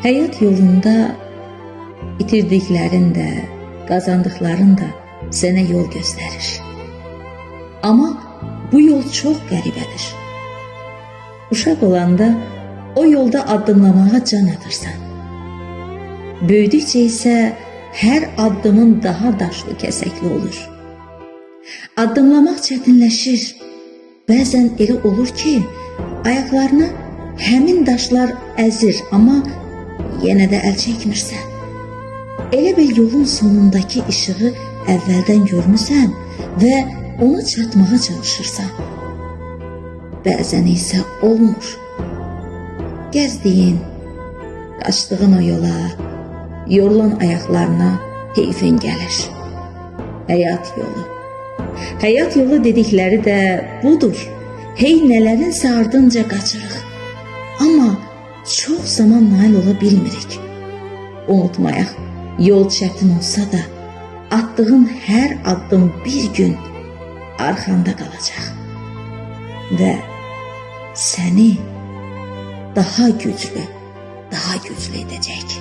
Həyat yolunda itirdiklərin də, qazandıqların da sənə yol göstərir. Amma bu yol çox qəribədir. Uşaq olanda o yolda addımlamağa can atırsan. Böyüdükcə isə hər addımın daha daşlı kəsəkli olur. Addımlamaq çətinləşir. Bəzən elə olur ki, ayaqlarını həmin daşlar əzir, amma yenə də əl çəkmirsən. Elə bil yolun sonundakı işığı əvvəldən görmüsən və ona çatmağa çalışırsan. Bəzən isə olmur. Gəzdiyin, qaçdığın o yola, yorulan ayaqlarına heyfin gəlir. Həyat yolu. Həyat yolu dedikləri də budur. Hey nələrinsə ardınca qaçırıq. Amma çox zaman nail ola bilmirik. Unutmayaq, yol çətin olsa da, attığın hər addım bir gün arxanda qalacaq. Və səni daha güclü edəcək.